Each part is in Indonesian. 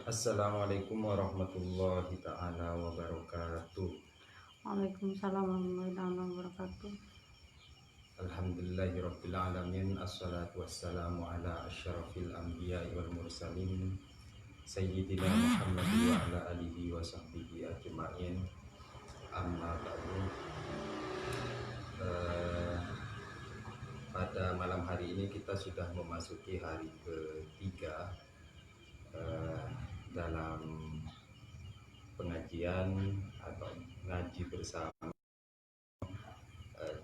Assalamualaikum warahmatullahi ta'ala wabarakatuh. Waalaikumsalam warahmatullahi taala wabarakatuh. Alhamdulillahirabbil alamin. Assalatu wassalamu ala asyrafil anbiya'i wal mursalin Sayyidina Muhammad wa ala alihi wa sahbihi ajma'in. Amma ba'du. Pada malam hari ini kita sudah memasuki hari ketiga dalam pengajian atau ngaji bersama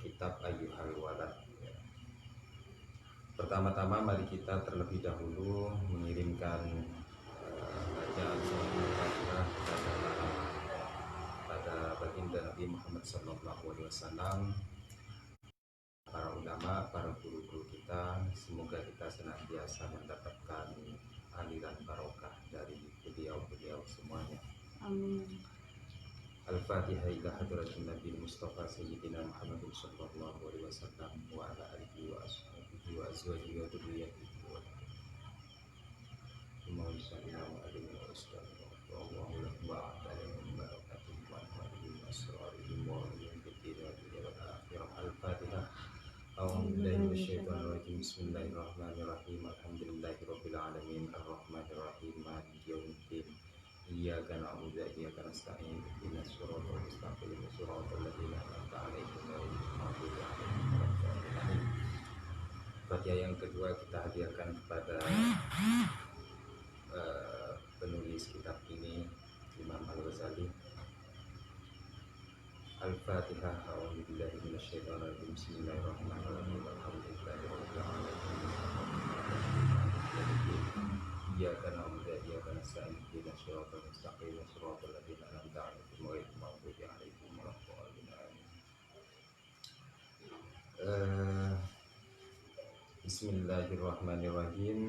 kitab Ayyuhal Walad. Pertama-tama mari kita terlebih dahulu mengirimkan bacaan salam Al-Fatihah pada baginda Nabi Muhammad SAW, para ulama, para guru-guru kita. Semoga kita senantiasa mendapatkan aliran barokah dari beliau-beliau semuanya. Amin. Al-Fatihah ila hadratin Nabi Mustafa Sayyidina Muhammad sallallahu alaihi wasallam wa ala alihi wa ashabihi wa azwajihi wa dzurriyyatihi wa Allahumma shalli ala Muhammad wa Allahu akbar alaihim barakatuh wa alaihim asrarihim wa alaihim fitna wal akhirah. Al-Fatihah. A'udzu billahi minasyaitonir rajim. Bismillahirrahmanirrahim. Alhamdulillahirabbil alamin arrahmanir rahim maliki yaumiddin. Iyyaka na'budu wa iyyaka nasta'in ihdinas siratal mustaqim siratal ladzina an'amta 'alaihim ghairil maghdubi 'alaihim waladdallin. Fatihah yang kedua kita hadiahkan kepada penulis kitab ini, Imam Al-Ghazali. Al-Fatihah. A'udzu billahi minasyaitonir rajim. Bismillahirrahmanirrahim. Alhamdulillahirabbil alamin. Iyyaka na'budu wa iyyaka nasta'in ihdinas siratal mustaqim siratal ladzina an'amta 'alaihim ghairil maghdubi 'alaihim waladdallin. Bismillahirrahmanirrahim.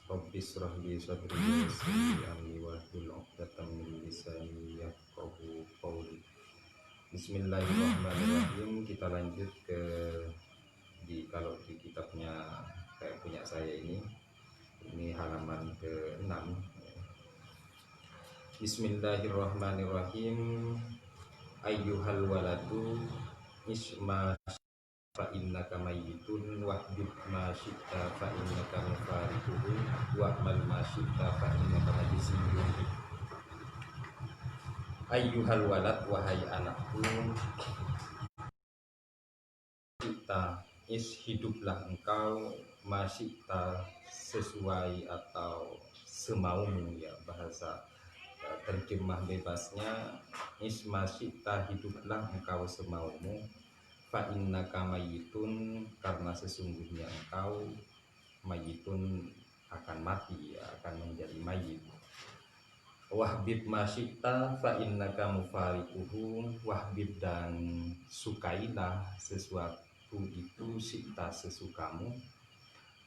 Rabbi shrah li sadri wa yassir li amri wahlul 'uqdatam min lisani yafqahu qawli. Bismillahirrahmanirrahim. Kita lanjut ke kalau di kitabnya kayak punya saya ini halaman ke-6. Bismillahirrahmanirrahim. Ayyuhal waladu isma fa innaka mayyitun wahdud ma syi'ta fa innaka mufariquhu wa'mal ma syi'ta fa innaka majziyun. Ayyuhal walad, wahai anakku, kita hiduplah engkau masyita sesuai atau semaumu, ya, bahasa terjemah bebasnya ismasyita, hiduplah engkau semaumu, fa innaka mayyitun, karena sesungguhnya engkau mayyitun, akan mati, ya, akan menjadi mayyit. Wahbib masyita fa innaka mufariquhu, wahbib, dan sukailah sesuatu itu, sita sesukamu,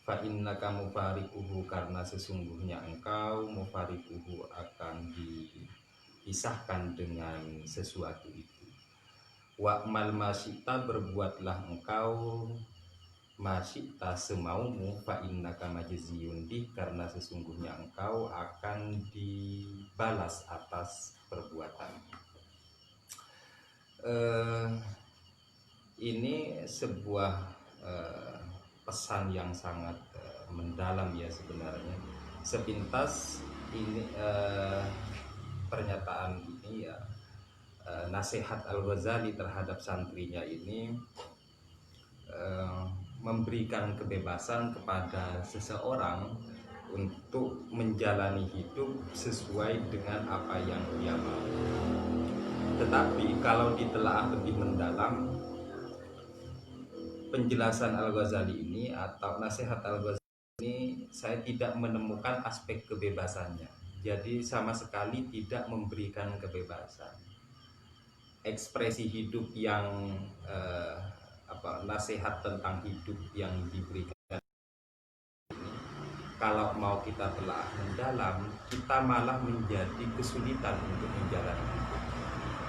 fa innaka mufariquhu, karena sesungguhnya engkau mufariquhu, akan dipisahkan dengan sesuatu itu. Wa'mal masyita, berbuatlah engkau masyita semaumu, fa innaka majziyun bih, karena sesungguhnya engkau akan dibalas atas perbuatan. Ini sebuah pesan yang sangat mendalam, ya, sebenarnya. Sepintas ini pernyataan ini, ya, nasihat Al-Ghazali terhadap santrinya ini memberikan kebebasan kepada seseorang untuk menjalani hidup sesuai dengan apa yang dia mau. Tetapi kalau ditelaah lebih mendalam, penjelasan Al-Ghazali ini atau nasihat Al-Ghazali ini, saya tidak menemukan aspek kebebasannya. Jadi sama sekali tidak memberikan kebebasan. Ekspresi hidup yang nasihat tentang hidup yang diberikan ini, kalau mau kita telah mendalam, kita malah menjadi kesulitan untuk menjalani hidup.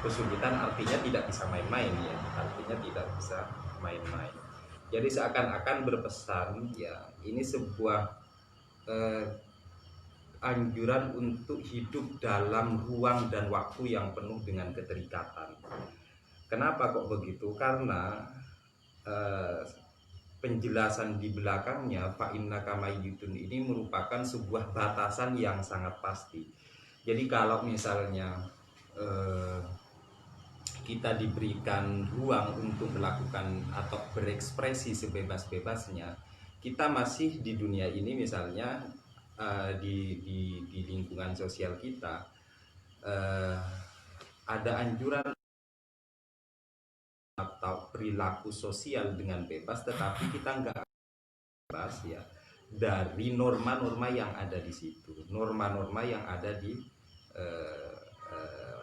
Kesulitan artinya tidak bisa main-main, ya, artinya tidak bisa main-main. Jadi seakan-akan berpesan, ya, ini sebuah anjuran untuk hidup dalam ruang dan waktu yang penuh dengan keterikatan. Kenapa kok begitu? Karena penjelasan di belakangnya fa innaka mayyitun ini merupakan sebuah batasan yang sangat pasti. Jadi kalau misalnya kita diberikan ruang untuk melakukan atau berekspresi sebebas-bebasnya, kita masih di dunia ini misalnya di lingkungan sosial kita ada anjuran atau perilaku sosial dengan bebas, tetapi kita nggak bebas ya dari norma-norma yang ada di situ, norma-norma yang ada di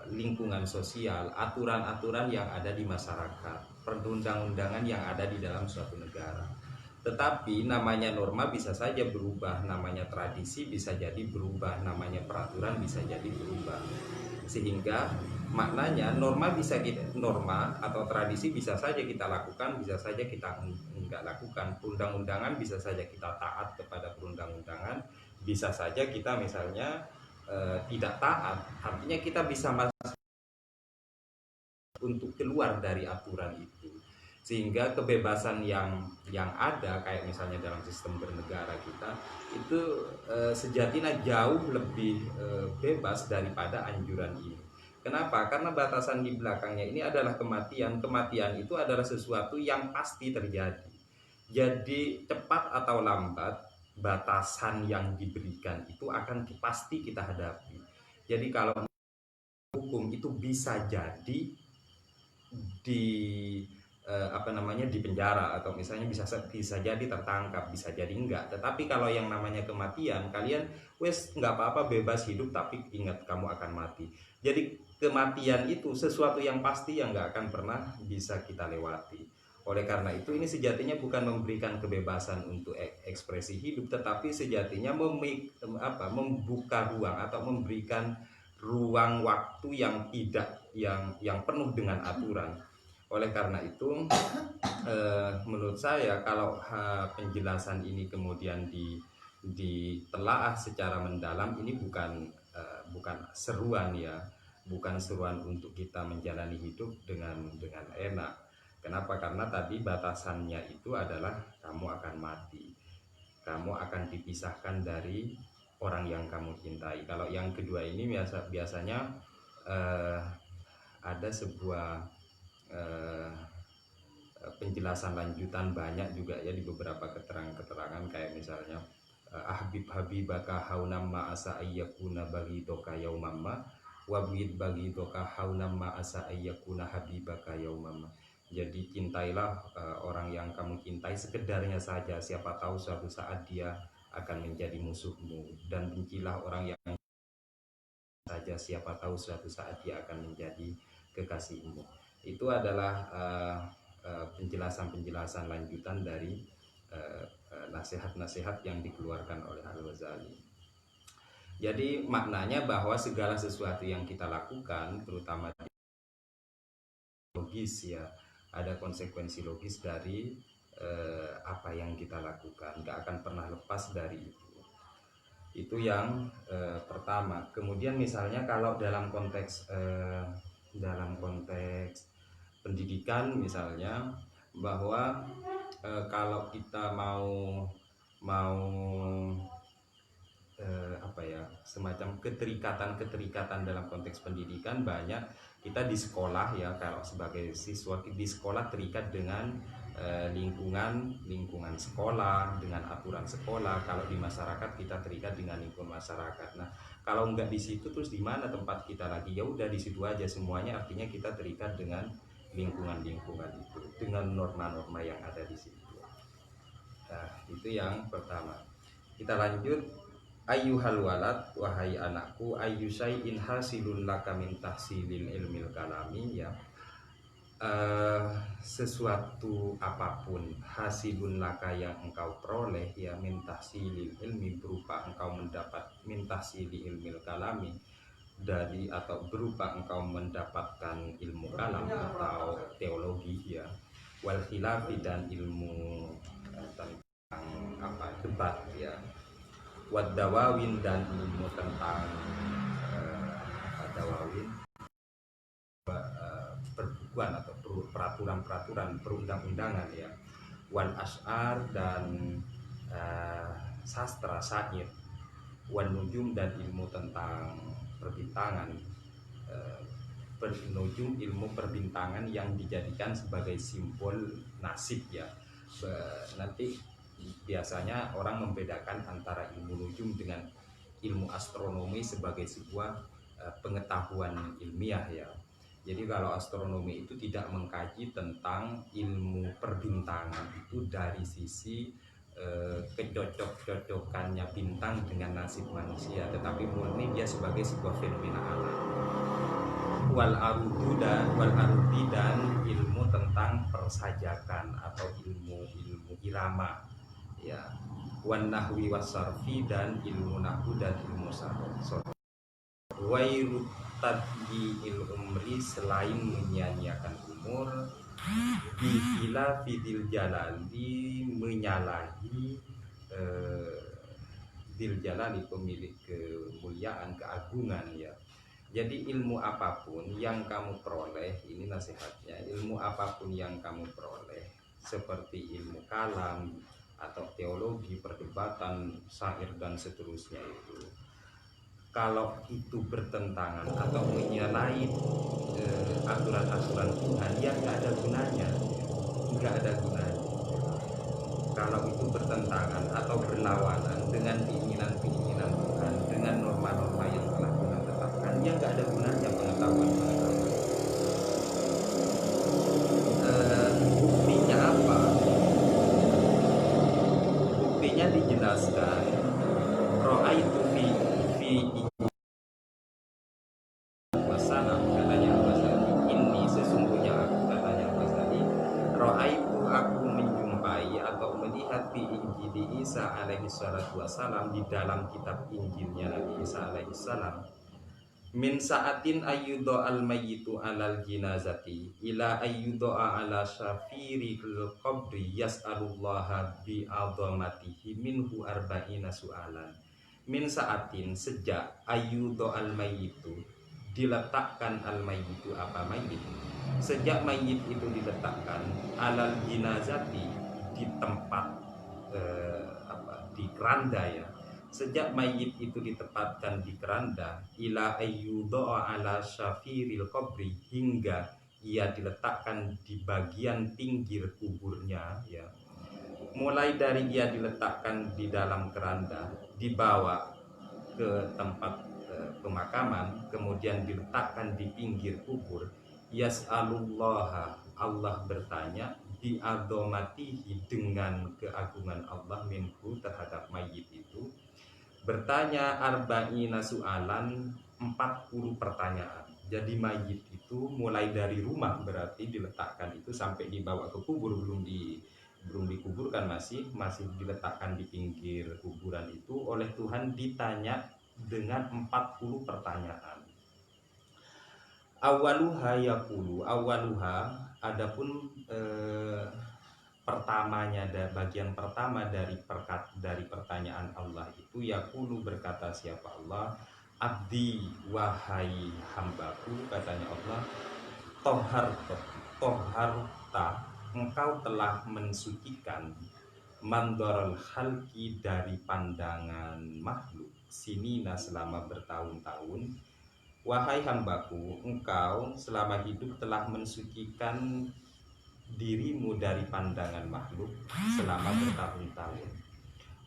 lingkungan sosial, aturan-aturan yang ada di masyarakat, perundang-undangan yang ada di dalam suatu negara. Tetapi namanya norma bisa saja berubah, namanya tradisi bisa jadi berubah, namanya peraturan bisa jadi berubah. Sehingga maknanya norma atau tradisi bisa saja kita lakukan, bisa saja kita enggak lakukan. Perundang-undangan bisa saja kita taat kepada perundang-undangan, bisa saja kita misalnya tidak taat. Artinya kita bisa untuk keluar dari aturan itu, sehingga kebebasan yang ada kayak misalnya dalam sistem bernegara kita itu sejatinya jauh lebih bebas daripada anjuran ini. Kenapa? Karena batasan di belakangnya ini adalah kematian. Kematian itu adalah sesuatu yang pasti terjadi. Jadi cepat atau lambat batasan yang diberikan itu akan pasti kita hadapi. Jadi kalau hukum itu bisa jadi di di penjara, atau misalnya bisa jadi tertangkap, bisa jadi enggak. Tetapi kalau yang namanya kematian, kalian wes nggak apa-apa, bebas hidup, tapi ingat kamu akan mati. Jadi kematian itu sesuatu yang pasti yang nggak akan pernah bisa kita lewati. Oleh karena itu ini sejatinya bukan memberikan kebebasan untuk ekspresi hidup, tetapi sejatinya membuka ruang atau memberikan ruang waktu yang penuh dengan aturan. Oleh karena itu menurut saya kalau penjelasan ini kemudian ditelaah secara mendalam, ini bukan seruan ya, bukan seruan untuk kita menjalani hidup dengan enak. Kenapa? Karena tadi batasannya itu adalah kamu akan mati, kamu akan dipisahkan dari orang yang kamu cintai. Kalau yang kedua ini biasanya ada sebuah penjelasan lanjutan banyak juga ya di beberapa keterangan kayak misalnya habibaka haunam ma asa ayyakuna bagi doka yaumamma wabid bagi doka haunam ma asa ayyakuna habibaka yaumamma. Jadi cintailah orang yang kamu cintai sekedarnya saja, siapa tahu suatu saat dia akan menjadi musuhmu, dan bencilah orang yang saja, siapa tahu suatu saat dia akan menjadi kekasihmu. Itu adalah penjelasan-penjelasan lanjutan dari nasihat-nasihat yang dikeluarkan oleh Al-Ghazali. Jadi maknanya bahwa segala sesuatu yang kita lakukan, terutama logis ya, ada konsekuensi logis dari apa yang kita lakukan, nggak akan pernah lepas dari itu. Itu yang pertama. Kemudian misalnya kalau dalam konteks pendidikan misalnya, bahwa kalau kita mau semacam keterikatan dalam konteks pendidikan, banyak kita di sekolah ya, kalau sebagai siswa di sekolah terikat dengan lingkungan sekolah, dengan aturan sekolah. Kalau di masyarakat kita terikat dengan lingkungan masyarakat. Nah, kalau nggak di situ terus di mana tempat kita lagi? Ya udah di situ aja semuanya, artinya kita terikat dengan lingkungan itu, dengan norma-norma yang ada di situ. Nah, itu yang pertama. Kita lanjut. Ayyuhal walad, wahai anakku, ayyu syai'in hasilun laka min tahsilil ilmil kalami ya. Sesuatu apapun hasilun laka yang engkau peroleh ya, min tahsilil ilmi, berupa engkau mendapat min tahsili ilmil kalami, dari atau berupa engkau mendapatkan ilmu kalam atau teologi ya, wal khilafi, dan ilmu tentang debat ya, wadawawin dan ilmu tentang dawawin, perbukuan atau peraturan-peraturan perundang-undangan ya, wal ash'ar dan sastra syair, wan nujum dan ilmu tentang perbintangan, nujum ilmu perbintangan yang dijadikan sebagai simbol nasib ya. Nanti biasanya orang membedakan antara ilmu nujum dengan ilmu astronomi sebagai sebuah pengetahuan ilmiah ya. Jadi kalau astronomi itu tidak mengkaji tentang ilmu perbintangan itu dari sisi kecocok-cocokannya bintang dengan nasib manusia, tetapi murni dia sebagai sebuah fenomena alam. Wal arudi dan ilmu tentang persajakan atau ilmu irama ya. Wan nahwi wasarfi dan ilmu nahwu dan ilmu sarf. Wairu tadyi'il umri selain menyia-nyiakan umur, bila fidil jalali menyalahi dil jalali pemilik kemuliaan keagungan ya. Jadi ilmu apapun yang kamu peroleh, ini nasihatnya, ilmu apapun yang kamu peroleh seperti ilmu kalam atau teologi, perdebatan, syair dan seterusnya itu, kalau itu bertentangan atau menyalahi aturan-aturan Tuhan, ya nggak ada gunanya, nggak ada gunanya. Kalau itu bertentangan atau berlawanan dengan keinginan-keinginan Tuhan, dengan norma-norma yang telah Tuhan tetapkan, ya nggak ada gunanya pengetahuan. Buktinya apa? Buktinya dijelaskan. Ro'aitu fi wasalam, katanya Al-Ghazali, ini sesungguhnya aku, katanya Al-Ghazali, ro'aitu aku menjumpai atau melihat di Injil Isa alaihi salatu wassalam, di dalam kitab Injilnya Nabi Isa alaihi salam, min sa'atin ayyudo al-mayyitu alal jinazati ila ayyudo ala syafiril qabri yas'alullaha bi'adhamatihi minhu arba'ina su'alan. Min sa'atin, sejak ayyudo al-mayyitu, diletakkan al-mayyitu, apa mayit, sejak mayit itu diletakkan alal jinazati, di tempat di keranda ya, sejak mayit itu ditempatkan di keranda, ila ayyudo ala syafiril qabri, hingga ia diletakkan di bagian pinggir kuburnya ya. Mulai dari ia diletakkan di dalam keranda, dibawa ke tempat pemakaman, kemudian diletakkan di pinggir kubur, yas'alullaha, Allah bertanya, bi'adhamatihi, dengan keagungan Allah, minhu, terhadap mayit itu, bertanya arba'ina su'alan, 40 pertanyaan. Jadi mayit itu mulai dari rumah, berarti diletakkan itu sampai dibawa ke kubur, belum dikuburkan, masih diletakkan di pinggir kuburan itu, oleh Tuhan ditanya dengan 40 pertanyaan. Awaluha yaqulu, awaluha, adapun pertamanya, bagian pertama dari pertanyaan Allah itu, yaqulu, berkata siapa Allah, abdi, wahai hambaku, katanya Allah, toharta, engkau telah mensucikan, mandorul khalqi, dari pandangan makhluk, sinina, selama bertahun-tahun. Wahai hambaku, engkau selama hidup telah mensucikan dirimu dari pandangan makhluk selama bertahun-tahun.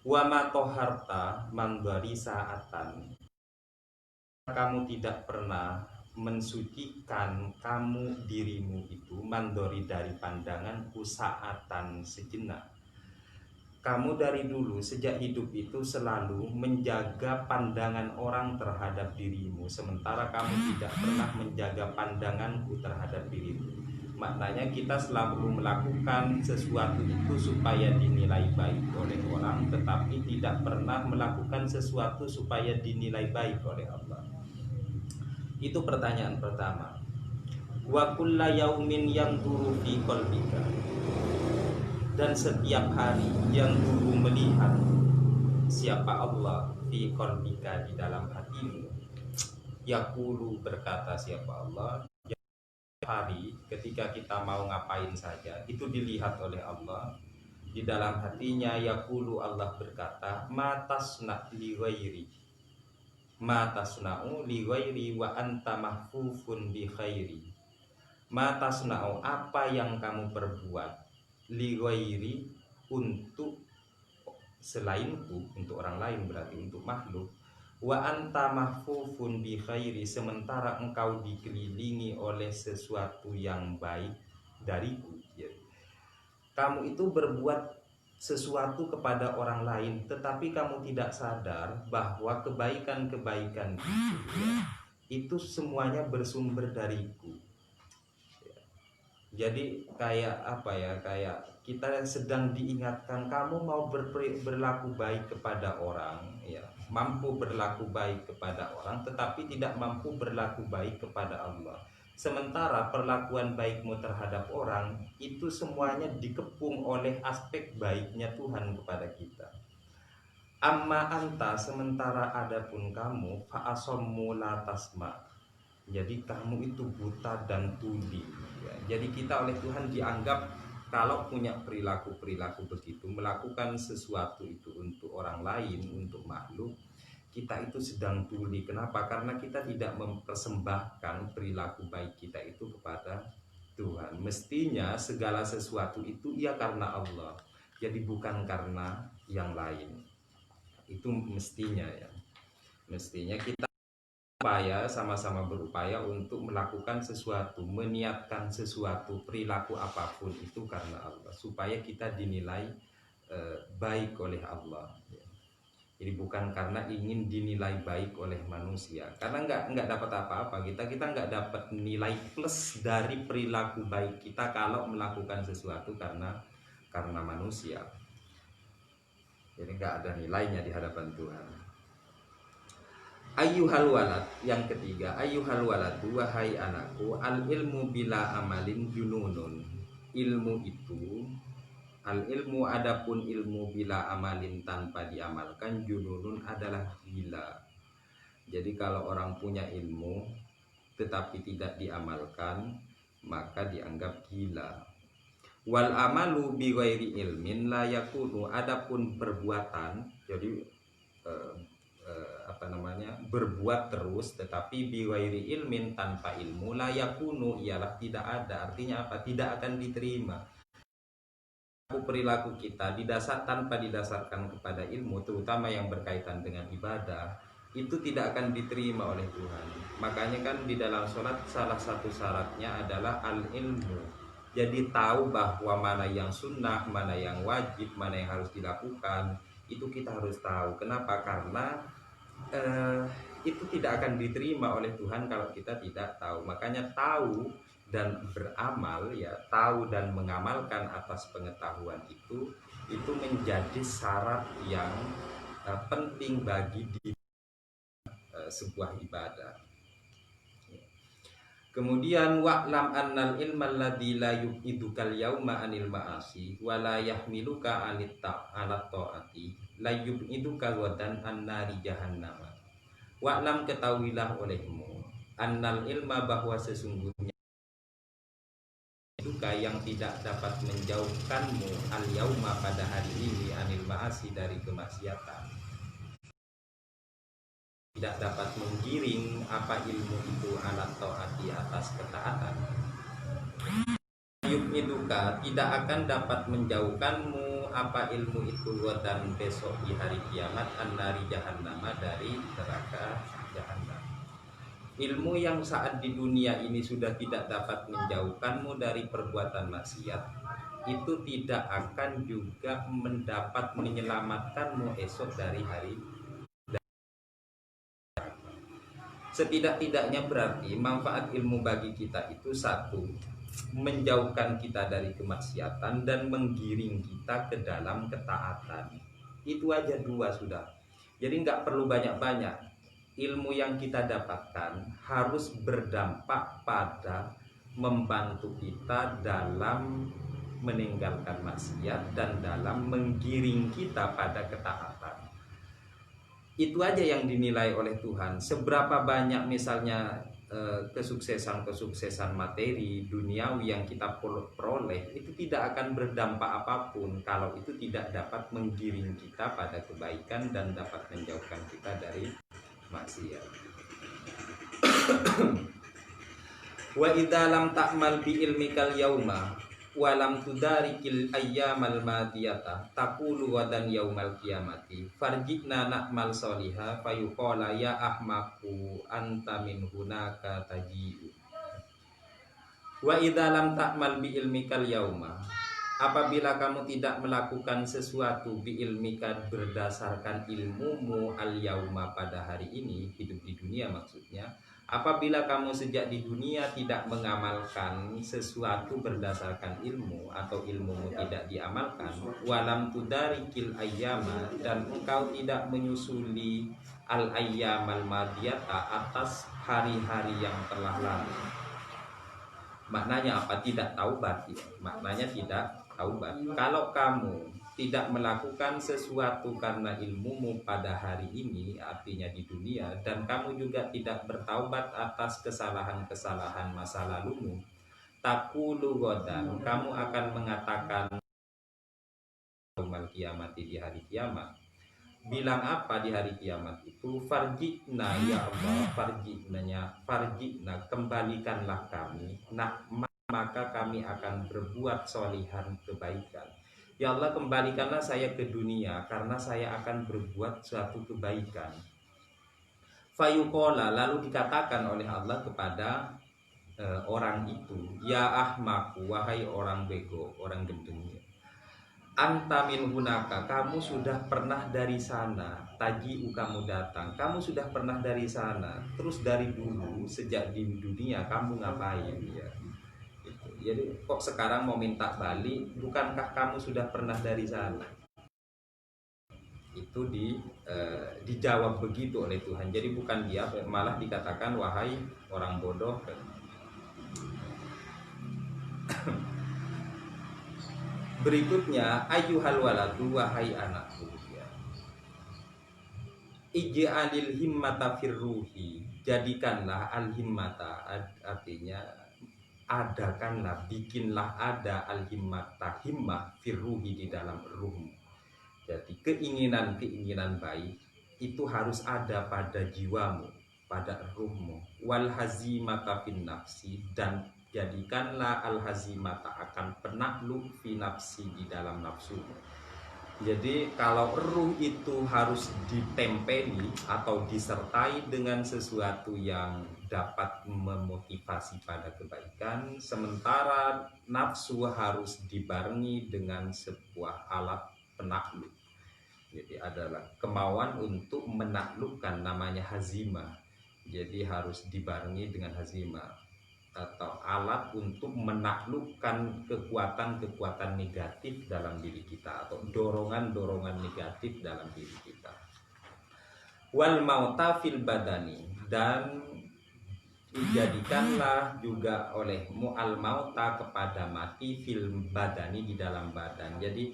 Wa ma toharta mandori saatan, kamu tidak pernah mensucikan kamu dirimu itu, mandori, dari pandangan, usaatan, sejenak. Kamu dari dulu sejak hidup itu selalu menjaga pandangan orang terhadap dirimu, sementara kamu tidak pernah menjaga pandanganku terhadap dirimu. Maknanya kita selalu melakukan sesuatu itu supaya dinilai baik oleh orang, tetapi tidak pernah melakukan sesuatu supaya dinilai baik oleh Allah. Itu pertanyaan pertama. Wa kulla yaumin yanzuru fi qalbika, dan setiap hari yang dulu melihat siapa Allah fi qalbika, di dalam hatimu. Yaqulu, berkata siapa Allah, hari ketika kita mau ngapain saja itu dilihat oleh Allah. Di dalam hatinya yaqulu, Allah berkata, ma tasna li ghairi, ma tasna'u li ghairi wa anta mahfufun bi khairi. Ma tasna'u, apa yang kamu perbuat, li ghairi, untuk selainku, untuk orang lain, berarti untuk makhluk. Wa anta mahfufun bi khairi, sementara engkau dikelilingi oleh sesuatu yang baik dariku. Kamu itu berbuat sesuatu kepada orang lain, tetapi kamu tidak sadar bahwa kebaikan-kebaikan itu semuanya bersumber dariku. Jadi kayak apa ya, kayak kita sedang diingatkan, kamu mau berlaku baik kepada orang, ya, mampu berlaku baik kepada orang, tetapi tidak mampu berlaku baik kepada Allah. Sementara perlakuan baikmu terhadap orang itu semuanya dikepung oleh aspek baiknya Tuhan kepada kita. Amma anta, sementara adapun kamu, fa'asammu la tasma, jadi kamu itu buta dan tuli. Ya, jadi kita oleh Tuhan dianggap kalau punya perilaku-perilaku begitu, melakukan sesuatu itu untuk orang lain, untuk makhluk, kita itu sedang tuli. Kenapa? Karena kita tidak mempersembahkan perilaku baik kita itu kepada Tuhan. Mestinya segala sesuatu itu ya karena Allah, jadi bukan karena yang lain. Itu mestinya ya. Mestinya kita sama-sama berupaya untuk melakukan sesuatu, meniatkan sesuatu, perilaku apapun itu karena Allah, supaya kita dinilai baik oleh Allah. Jadi bukan karena ingin dinilai baik oleh manusia, karena nggak dapat apa-apa, kita nggak dapat nilai plus dari perilaku baik kita kalau melakukan sesuatu karena manusia. Jadi nggak ada nilainya di hadapan Tuhan. Ayyuhal walad, yang ketiga, ayyuhal walad, wahai anakku, al ilmu bila amalin jununun. Ilmu itu, al ilmu, adapun ilmu bila amalin, tanpa diamalkan, jununun adalah gila. Jadi kalau orang punya ilmu tetapi tidak diamalkan, maka dianggap gila. Wal amalu bi ghairi ilmin la yakunu, adapun perbuatan, jadi berbuat terus tetapi bi ghairi ilmin, tanpa ilmu, la yakunu, ialah tidak ada. Artinya apa? Tidak akan diterima. Perilaku kita tanpa didasarkan kepada ilmu, terutama yang berkaitan dengan ibadah, itu tidak akan diterima oleh Tuhan. Makanya kan di dalam sholat salah satu syaratnya adalah al-ilmu. Jadi tahu bahwa mana yang sunnah, mana yang wajib, mana yang harus dilakukan, itu kita harus tahu. Kenapa? Karena itu tidak akan diterima oleh Tuhan kalau kita tidak tahu. Makanya tahu dan beramal, ya, tahu dan mengamalkan atas pengetahuan itu menjadi syarat yang penting bagi sebuah ibadah. Kemudian wa'lam annal ilma alladzi la yu'idukal yauma anil ma'asi wa la yahmiluka alat ta'ati la yu'iduka ghadan annari jahannam. Wa'lam, ketahuilah olehmu, annal ilma, bahwa sesungguhnya duka yang tidak dapat menjauhkanmu al yauma, pada hari ini, anil ma'asi, dari kemaksiatan. Tidak dapat menggiring apa ilmu itu alat taati, atas ketaatan. Yu'miduka, tidak akan dapat menjauhkanmu apa ilmu itu dan besok di hari kiamat, annari jahannam, dari neraka jahannam. Ilmu yang saat di dunia ini sudah tidak dapat menjauhkanmu dari perbuatan maksiat, itu tidak akan juga mendapat menyelamatkanmu esok dari hari. Setidak-tidaknya berarti manfaat ilmu bagi kita itu satu, menjauhkan kita dari kemaksiatan dan menggiring kita ke dalam ketaatan. Itu aja dua sudah. Jadi nggak perlu banyak-banyak. Ilmu yang kita dapatkan harus berdampak pada membantu kita dalam meninggalkan maksiat dan dalam menggiring kita pada ketaatan. Itu aja yang dinilai oleh Tuhan. Seberapa banyak misalnya kesuksesan materi duniawi yang kita peroleh itu tidak akan berdampak apapun kalau itu tidak dapat menggiring kita pada kebaikan dan dapat menjauhkan kita dari maksiat. Wa idza lam ta'mal bi ilmikal yauma wa lam tudarikil ayyamal madiyata taqulu wadan yaumal qiyamati farji'na na'mal sholiha fayuqala ya ahmaku anta min hunaka taji'u. Wa idza lam ta'mal bi ilmikal yauma, apabila kamu tidak melakukan sesuatu bi ilmika berdasarkan ilmumu al yauma pada hari ini, hidup di dunia maksudnya. Apabila kamu sejak di dunia tidak mengamalkan sesuatu berdasarkan ilmu atau ilmumu tidak diamalkan, walam tudarikil ayyama, dan engkau tidak menyusuli al ayyamal madiyata atas hari-hari yang telah lalu. Maknanya apa? Tidak taubat ya. Maknanya tidak taubat. Kalau kamu tidak melakukan sesuatu karena ilmumu pada hari ini, artinya di dunia, dan kamu juga tidak bertaubat atas kesalahan-kesalahan masa lalumu, taqulu godan, kamu akan mengatakan yaumal qiyamati, di hari kiamat. Bilang apa di hari kiamat itu? Farji'na ya Allah, farji'na, kembalikanlah kami, maka kami akan berbuat sholihan, kebaikan. Ya Allah, kembalikanlah saya ke dunia karena saya akan berbuat suatu kebaikan. Fayuqala, lalu dikatakan oleh Allah kepada orang itu, ya ahmaku, wahai orang bego, orang gendeng, anta min hunaka, kamu sudah pernah dari sana, taji'u, kamu datang, kamu sudah pernah dari sana. Terus dari dulu sejak di dunia kamu ngapain ya? Jadi kok sekarang mau minta balik? Bukankah kamu sudah pernah dari sana? Itu dijawab begitu oleh Tuhan. Jadi bukan dia, malah dikatakan wahai orang bodoh. Berikutnya, ayyuhal waladu, wahai anakku ya. Ij'alil himmata firruhi, jadikanlah al himmata, artinya adakanlah, bikinlah ada al-himmata, himmah firruhi, di dalam ruhmu. Jadi keinginan-keinginan baik itu harus ada pada jiwamu, pada ruhmu. Wal hazimata fin nafsi, dan jadikanlah al hazimata, akan penakluk fi nafsi, di dalam nafsumu. Jadi kalau ruh itu harus ditempeli atau disertai dengan sesuatu yang dapat memotivasi pada kebaikan, sementara nafsu harus dibarengi dengan sebuah alat penakluk. Jadi adalah kemauan untuk menaklukkan, namanya hazimah. Jadi harus dibarengi dengan hazimah, atau alat untuk menaklukkan kekuatan-kekuatan negatif dalam diri kita, atau dorongan-dorongan negatif dalam diri kita. Wal mauta fil badani, dan dijadikanlah juga olehmu al mauta, kepada mati, fil badani, di dalam badan. Jadi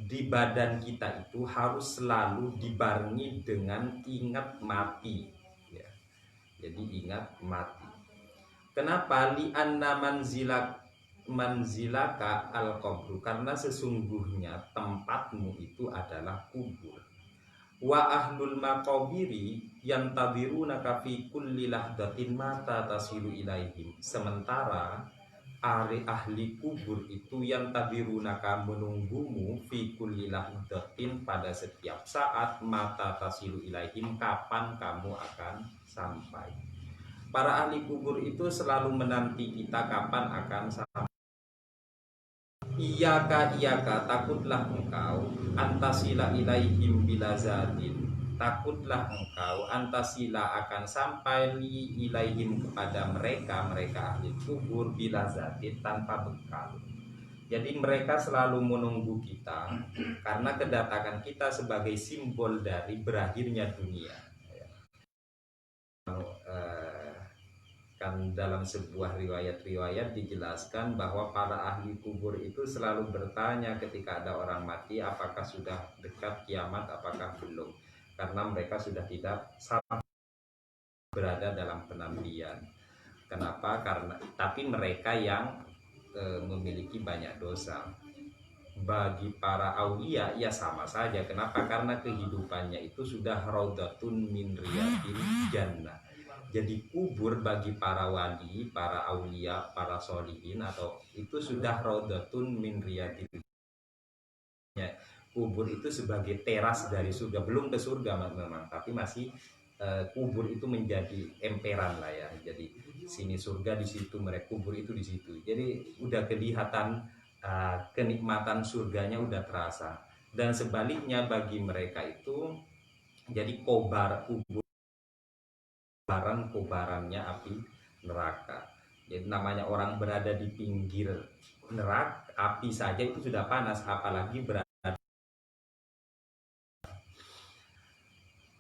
di badan kita itu harus selalu dibarengi dengan ingat mati ya. Jadi ingat mati. Kenapa? Li'anna manzilaka al-qabru, karena sesungguhnya tempatmu itu adalah kubur. Wa ahlul maqabiri yantadirunaka fi kulli lahdatin mata tasilu ilaihim, sementara ahli kubur itu yantadirunaka, menunggumu, fi kulli lahdatin, pada setiap saat, mata tasilu ilaihim, kapan kamu akan sampai. Para ahli kubur itu selalu menanti kita kapan akan sampai. Iyaka, takutlah engkau, antasila ilaihim bilazatin, takutlah engkau, antasila, akan sampai, ilaihim, kepada mereka ahli kubur, bilazatin, tanpa bekal. Jadi mereka selalu menunggu kita karena kedatangan kita sebagai simbol dari berakhirnya dunia. Kan dalam sebuah riwayat dijelaskan bahwa para ahli kubur itu selalu bertanya ketika ada orang mati, apakah sudah dekat kiamat, apakah belum. karena mereka sudah tidak sama berada dalam penantian. Kenapa? Karena tapi mereka yang memiliki banyak dosa. Bagi para aulia ya sama saja. Kenapa? Karena kehidupannya itu sudah raudatun min riyadil jannah. Jadi kubur bagi para wali, para aulia, para solihin atau itu sudah raudatun min riyadil jannah. Kubur itu sebagai teras dari surga, belum ke surga memang, tapi masih kubur itu menjadi emperan lah ya. Jadi sini surga, di situ mereka kubur itu di situ. Jadi udah kelihatan kenikmatan surganya udah terasa. Dan sebaliknya bagi mereka itu jadi kobarannya api neraka. Jadi namanya orang berada di pinggir neraka, api saja itu sudah panas, apalagi berada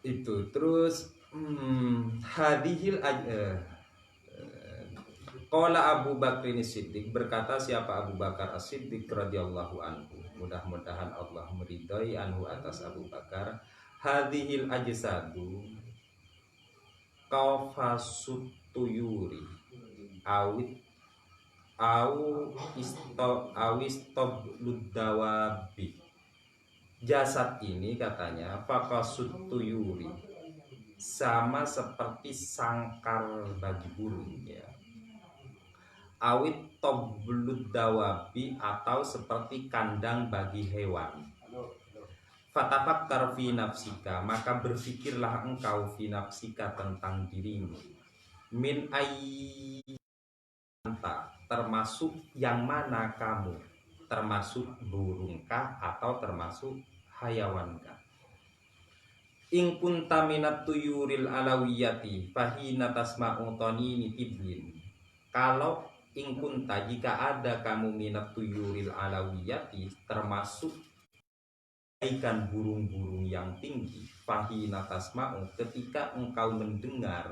itu. Terus hadihil qala Abu Bakrin Siddiq, berkata siapa Abu Bakar As-Siddiq radhiyallahu anhu, mudah-mudahan Allah meridai anhu atas Abu Bakar, hadihil ajsadu kafasut tuyuri awit awistobludawabi. Jasad ini katanya fakasut tuyuri, sama seperti sangkar bagi burung ya. Awit toblud dawabi, atau seperti kandang bagi hewan. Fatafakkar fi nafsika, maka berfikirlah engkau fi nafsika tentang dirimu. Min ayyanta, termasuk yang mana kamu, termasuk burungkah atau termasuk hayawangkah. In kunta minat tuyuril alawiyati fahina tasma'u tanini tiblin. Kalau in kunta, jika ada kamu minat tuyuril alawiyati, termasuk ikan burung-burung yang tinggi, fahina tasma'u, ketika engkau mendengar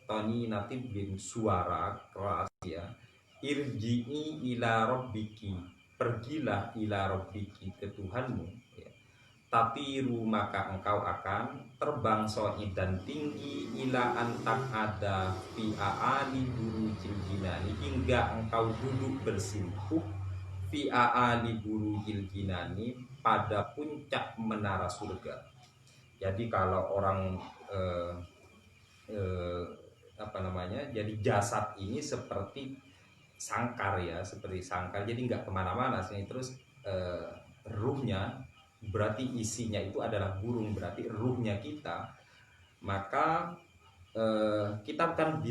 tanina tiblin, suara keras ya, irji'i ila rabbiki, pergilah ila rabbiki, ke Tuhanmu ya. Tatiru, maka engkau akan terbang soidan tinggi, ila antak ada fi aali burujil jinani, hingga engkau duduk bersimpuh fi aali burujil jinani, pada puncak menara surga. Jadi kalau orang jadi jasad ini seperti sangkar ya, seperti sangkar, jadi nggak kemana-mana sih. Terus ruhnya, berarti isinya itu adalah burung, berarti ruhnya kita. Maka kita kan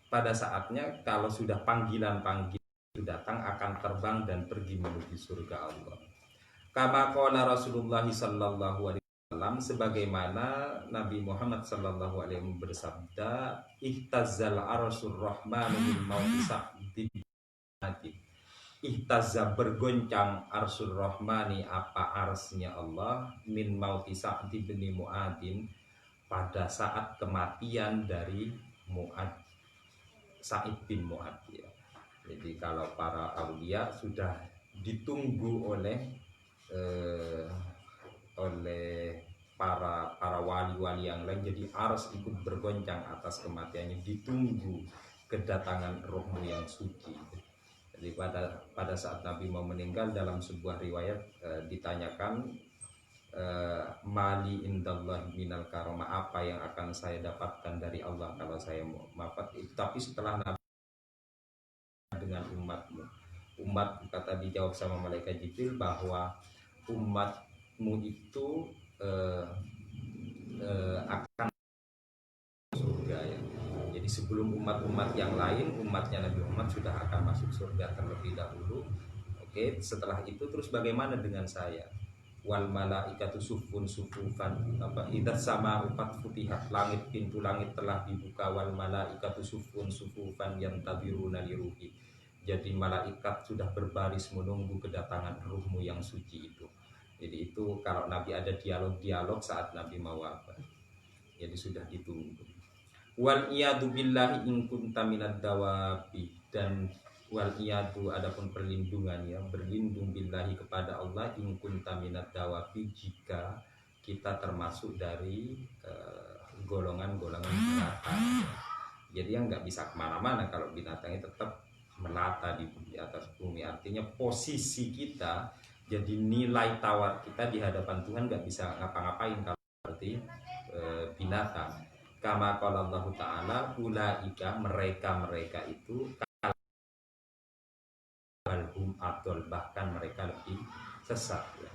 pada saatnya kalau sudah panggilan datang akan terbang dan pergi menuju surga Allah. Kama qala Rasulullah sallallahu alaihi wasallam, sebagaimana Nabi Muhammad sallallahu alaihi wasallam bersabda, ihtazzal arsyur rahman min mauti sa'din. Ihtazza, bergoncang arsyur rahmani, apa arsnya Allah, min mauti Sa'd bin Mu'adin, pada saat kematian dari Sa'id bin Mu'ad ya. Jadi kalau para aulia sudah ditunggu oleh para wali-wali yang lain, jadi ars ikut bergoncang atas kematiannya, ditunggu kedatangan rohmu yang suci. Jadi pada saat Nabi mau meninggal, dalam sebuah riwayat ditanyakan, mali indallah minal karomah, apa yang akan saya dapatkan dari Allah kalau saya wafat. Tapi setelah Nabi dengan umat kata dijawab sama malaikat Jibril bahwa umatmu itu akan surga ya. Jadi sebelum umat-umat yang lain, umatnya Nabi Muhammad sudah akan masuk surga terlebih dahulu. Oke, setelah itu terus bagaimana dengan saya? Wal malaikatu sufun sufufan, apa idat sama upat futihat, langit, pintu langit telah dibuka, wal malaikatu sufun sufufan yantabiruna liruhi. Jadi malaikat sudah berbaris menunggu kedatangan ruhmu yang suci itu. Jadi itu kalau Nabi ada dialog-dialog saat Nabi mau wafat. Jadi sudah ditunggu. Wal iyadu billahi in kunta minad dawabi, dan wal iyadu adapun perlindungan ya, berlindung billahi kepada Allah, in kunta minad dawabi, jika kita termasuk dari golongan-golongan binatang. Jadi yang nggak bisa kemana-mana kalau binatang itu tetap melata di atas bumi. Artinya posisi kita, jadi nilai tawar kita di hadapan Tuhan nggak bisa ngapa-ngapain kalau seperti binatang. Kama qala Allah Ta'ala, ulaika, mereka itu balhum adol, bahkan mereka lebih sesat ya.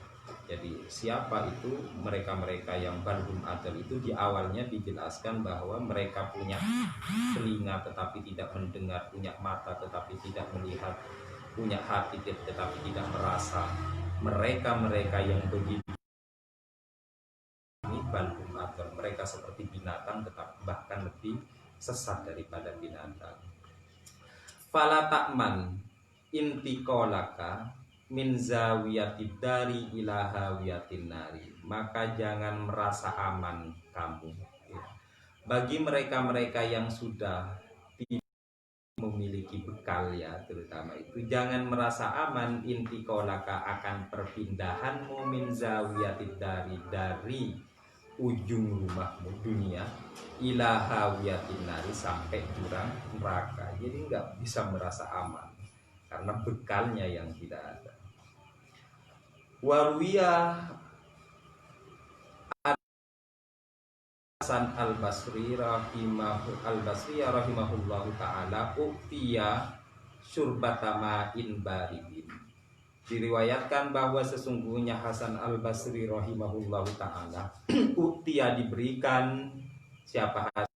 Jadi siapa itu mereka-mereka yang balhum adol itu? Di awalnya dijelaskan bahwa mereka punya telinga tetapi tidak mendengar, punya mata tetapi tidak melihat, punya hati tetapi tidak merasa. Mereka-mereka yang begitu ini balhum adol, mereka seperti binatang tetapi bahkan lebih sesat daripada binatang. Fala ta'man intiqolaka min zawiyatid dari ila hawiyatin nari, maka jangan merasa aman kamu ya, bagi mereka-mereka yang sudah tidak memiliki bekal ya, terutama itu jangan merasa aman intiqolaka akan perpindahanmu min zawiyatid dari ujung rumahmu dunia ila hawiyatin nari, sampai jurang neraka. Jadi nggak bisa merasa aman karena bekalnya yang tidak ada. Warwiyah Hasan al-Basri rahimahullahu ta'ala uktiya syurbatama in baridin. Diriwayatkan bahwa sesungguhnya Hasan al-Basri rahimahullahu ta'ala uktiya diberikan siapa Hasan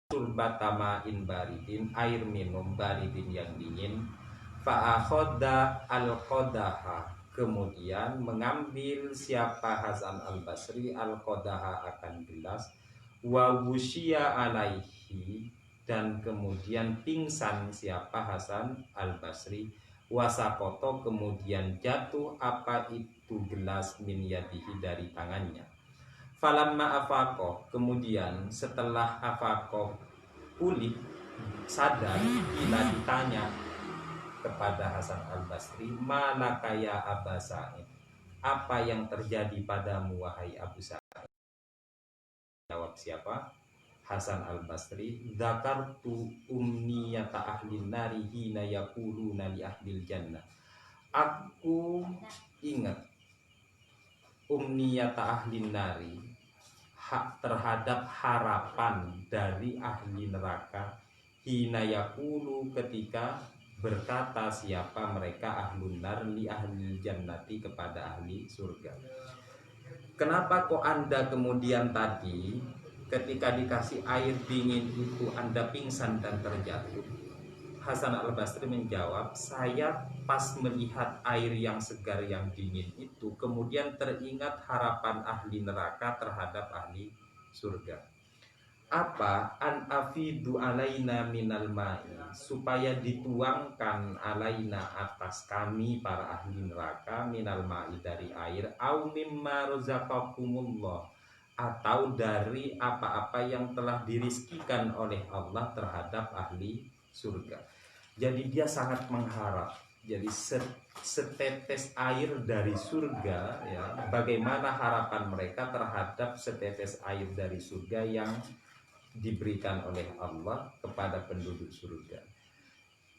syurbatama in baridin, air minum baridin yang dingin, fa'akhoda al-qodaha, kemudian mengambil siapa Hasan al-Basri al-qodaha akan gelas, wa wusya alaihi, dan kemudian pingsan siapa Hasan al-Basri, wasakoto, kemudian jatuh apa itu gelas min yadihi, dari tangannya. Falamma afaqoh, kemudian setelah afaqoh pulih sadar, bila ditanya kepada Hasan al-Basri, malaka ya Aba Sa'id, apa yang terjadi padamu wahai Abu Sa'id? Jawab siapa? Hasan al-Basri, dzakartu umniyata ahlin nari hina yaquluna li ahlil jannah. Aku ingat umniyata ahlin nari, hak terhadap harapan dari ahli neraka, hina yaqulu, ketika berkata siapa mereka ahlun nar li ahli jannati, kepada ahli surga. Kenapa kok Anda kemudian tadi ketika dikasih air dingin itu Anda pingsan dan terjatuh? Hasan al-Basri menjawab, saya pas melihat air yang segar yang dingin itu kemudian teringat harapan ahli neraka terhadap ahli surga. Apa? An afidu alaina minal ma'i, supaya dituangkan alaina atas kami para ahli neraka minal ma'i, dari air, au mimma razaqakumullah, atau dari apa-apa yang telah dirizkikan oleh Allah terhadap ahli surga. Jadi dia sangat mengharap, jadi setetes air dari surga ya, bagaimana harapan mereka terhadap setetes air dari surga yang diberikan oleh Allah kepada penduduk surga.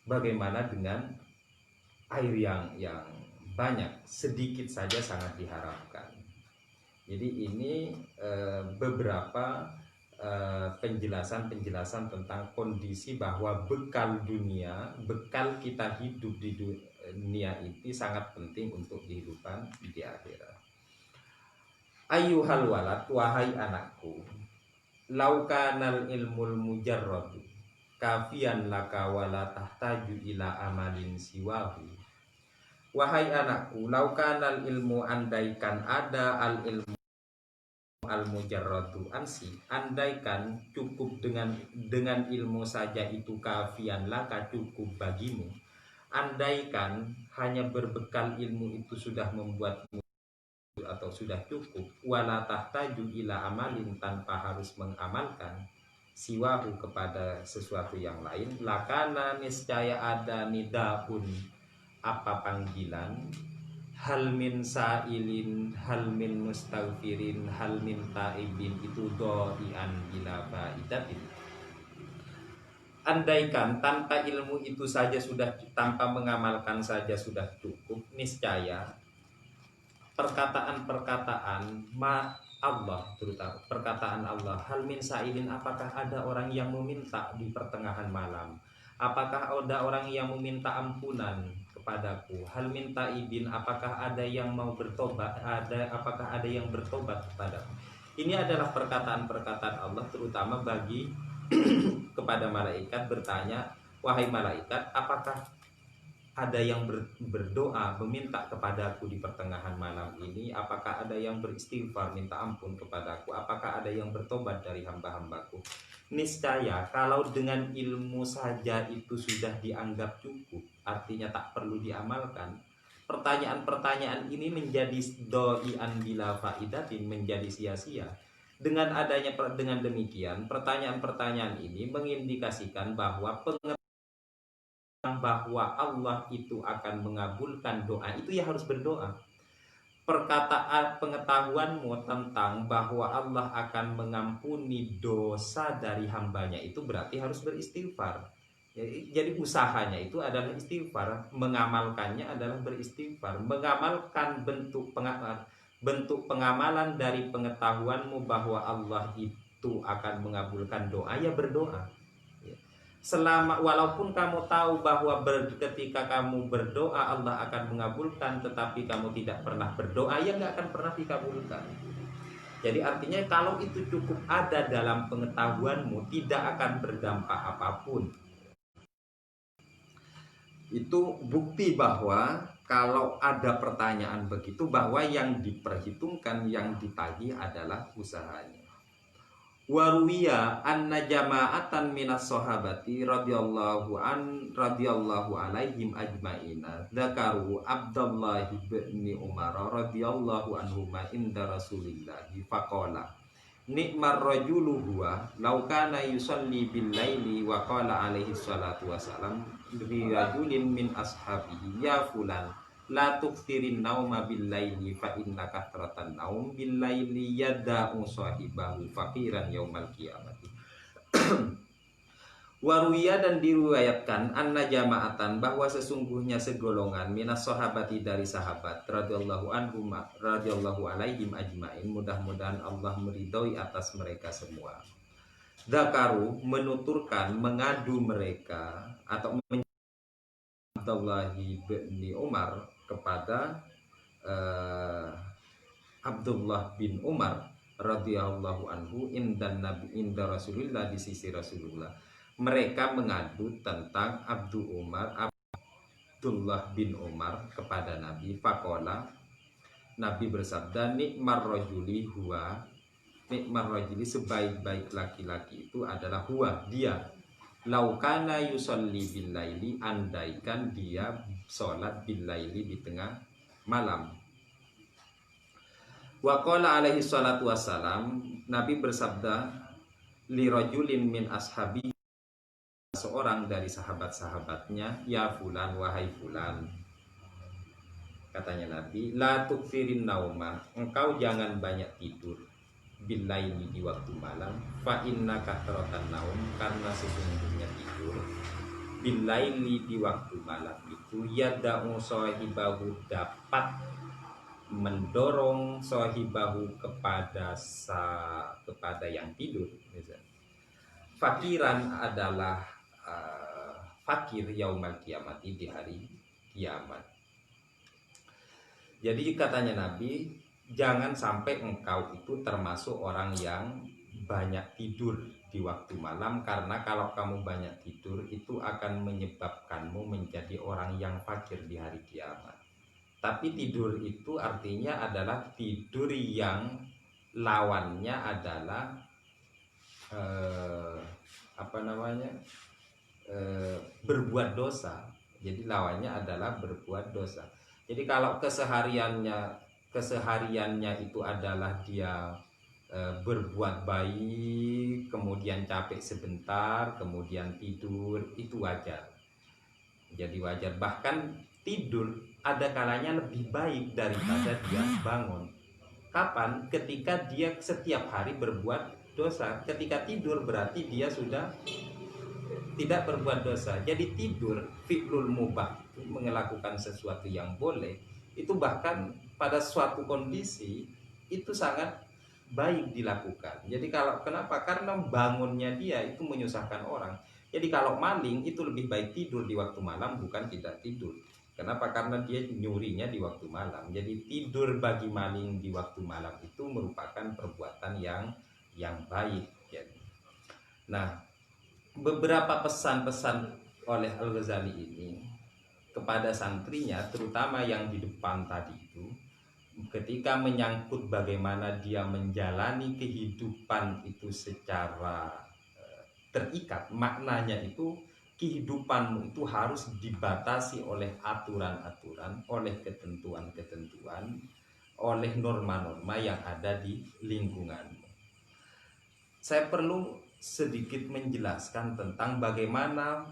Bagaimana dengan air yang banyak, sedikit saja sangat diharapkan. Jadi ini beberapa penjelasan tentang kondisi bahwa bekal dunia, bekal kita hidup di dunia ini sangat penting untuk kehidupan di akhirat. Ayyuhal walad, wahai anakku, laukanal ilmul mujarradu kafian laka wala tahtaju ila amalin siwahu. Wahai anakku, laukanal ilmu, andaikan ada al ilmu al mujarradu ansi, andaikan cukup dengan ilmu saja itu, kafian laka, cukup bagimu, andaikan hanya berbekal ilmu itu sudah membuatmu atau sudah cukup, wala tahtaju ila amalin, tanpa harus mengamalkan siwahu, kepada sesuatu yang lain, lakana, niscaya ada nidaun, apa panggilan, hal min sa'ilin, hal min mustaghfirin, hal min ta'ibin, itu do'ian bila fa'idatin. Andaikan tanpa ilmu itu saja sudah, tanpa mengamalkan saja sudah cukup, niscaya perkataan-perkataan Allah, terutama perkataan Allah, hal min sa'ilin, apakah ada orang yang meminta di pertengahan malam, apakah ada orang yang meminta ampunan kepadaku, hal min ta'ibin, apakah ada yang mau bertobat, apakah ada yang bertobat kepadaku. Ini adalah perkataan-perkataan Allah terutama bagi kepada malaikat, bertanya, wahai malaikat, apakah ada yang berdoa meminta kepadaku di pertengahan malam ini, apakah ada yang beristighfar minta ampun kepadaku, apakah ada yang bertobat dari hamba-hambaku. Niscaya kalau dengan ilmu saja itu sudah dianggap cukup, artinya tak perlu diamalkan, pertanyaan-pertanyaan ini menjadi doian bila faidatin, menjadi sia-sia. Dengan demikian, pertanyaan-pertanyaan ini mengindikasikan bahwa bahwa Allah itu akan mengabulkan doa, itu ya harus berdoa. Pengetahuanmu tentang bahwa Allah akan mengampuni dosa dari hambanya itu berarti harus beristighfar. Jadi usahanya itu adalah istighfar, mengamalkannya adalah beristighfar. Mengamalkan bentuk pengamalan dari pengetahuanmu bahwa Allah itu akan mengabulkan doa, ya berdoa. Walaupun kamu tahu bahwa ketika kamu berdoa Allah akan mengabulkan, tetapi kamu tidak pernah berdoa, ya nggak akan pernah dikabulkan. Jadi artinya kalau itu cukup ada dalam pengetahuanmu, tidak akan berdampak apapun. Itu bukti bahwa kalau ada pertanyaan begitu, bahwa yang diperhitungkan, yang ditagih adalah usahanya. Waruwiya anna jama'atan minas sahabati radhiyallahu alaihim ajma'ina dzakaru Abdullah bin Umar radhiyallahu anhuma inda Rasulillahi faqala ni'mar rajulu huwa law kana yusalli bil laili wa qala alaihi salatu wasalam li rajulin min ashabihi ya fulan la tuksirin nauma bil laili fa inna kathratan naum bil laili yada'u sahibahu faqiran yaumal qiyamati. Waruya, dan diriwayatkan anna jama'atan, bahwa sesungguhnya segolongan minas sahabati, dari sahabat radhiyallahu anhum radhiyallahu alaihim ajmain, mudah-mudahan Allah meridhoi atas mereka semua. Dzakaru, menuturkan, mengadu mereka atau Abdullah bin Umar kepada Abdullah bin Umar radhiyallahu anhu inda Rasulullah, di sisi Rasulullah. Mereka mengadu tentang Abdullah bin Umar kepada Nabi. Faqala, Nabi bersabda, nikmar rajuli huwa, nikmar rajuli, sebaik-baik laki-laki itu adalah huwa, dia. Laukana yusolli bil laili, andaikan dia sholat bil laili, di tengah malam. Wa qala alaihi salatu wassalam, Nabi bersabda, li rajulin min ashabi, seorang dari sahabat-sahabatnya, ya fulan, wahai fulan, katanya Nabi, la tukfirin nauma, engkau jangan banyak tidur, billaili, di waktu malam, fa inna kathratan naum, karena sesungguhnya tidur, billaili, di waktu malam itu, yada'u sahibahu, dapat mendorong sahibahu kepada yang tidur. Fakiran adalah fakir yaumal kiamati, di hari kiamat. Jadi katanya Nabi, jangan sampai engkau itu termasuk orang yang banyak tidur di waktu malam, karena kalau kamu banyak tidur itu akan menyebabkanmu menjadi orang yang fakir di hari kiamat. Tapi tidur itu artinya adalah tidur yang lawannya adalah berbuat dosa. Jadi lawannya adalah berbuat dosa. Jadi kalau kesehariannya itu adalah dia berbuat baik, kemudian capek sebentar, kemudian tidur, itu wajar. Jadi wajar. Bahkan tidur ada kalanya lebih baik daripada dia bangun. Kapan? Ketika dia setiap hari berbuat dosa. Ketika tidur berarti dia sudah tidak berbuat dosa. Jadi tidur fi'lul mubah, melakukan sesuatu yang boleh, itu bahkan pada suatu kondisi itu sangat baik dilakukan. Jadi kenapa? Karena bangunnya dia itu menyusahkan orang. Jadi kalau maling itu lebih baik tidur di waktu malam bukan tidak tidur. Kenapa? Karena dia nyurinya di waktu malam. Jadi tidur bagi maling di waktu malam itu merupakan perbuatan yang baik. Nah, beberapa pesan-pesan oleh Al-Ghazali ini kepada santrinya, terutama yang di depan tadi itu, ketika menyangkut bagaimana dia menjalani kehidupan itu secara terikat, maknanya itu kehidupanmu itu harus dibatasi oleh aturan-aturan, oleh ketentuan-ketentuan, oleh norma-norma yang ada di lingkunganmu. Saya perlu sedikit menjelaskan tentang bagaimana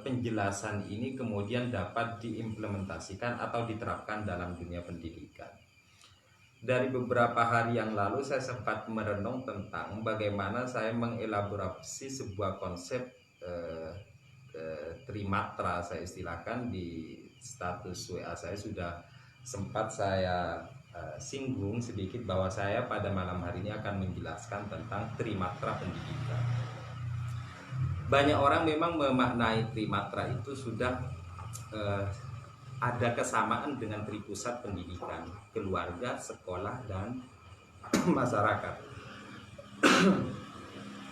penjelasan ini kemudian dapat diimplementasikan atau diterapkan dalam dunia pendidikan. Dari beberapa hari yang lalu saya sempat merenung tentang bagaimana saya mengelaborasi sebuah konsep trimatra, saya istilahkan di status WA saya sudah sempat saya singgung sedikit bahwa saya pada malam hari ini akan menjelaskan tentang trimatra pendidikan. Banyak orang memang memaknai trimatra itu sudah ada kesamaan dengan tripusat pendidikan, keluarga, sekolah, dan masyarakat.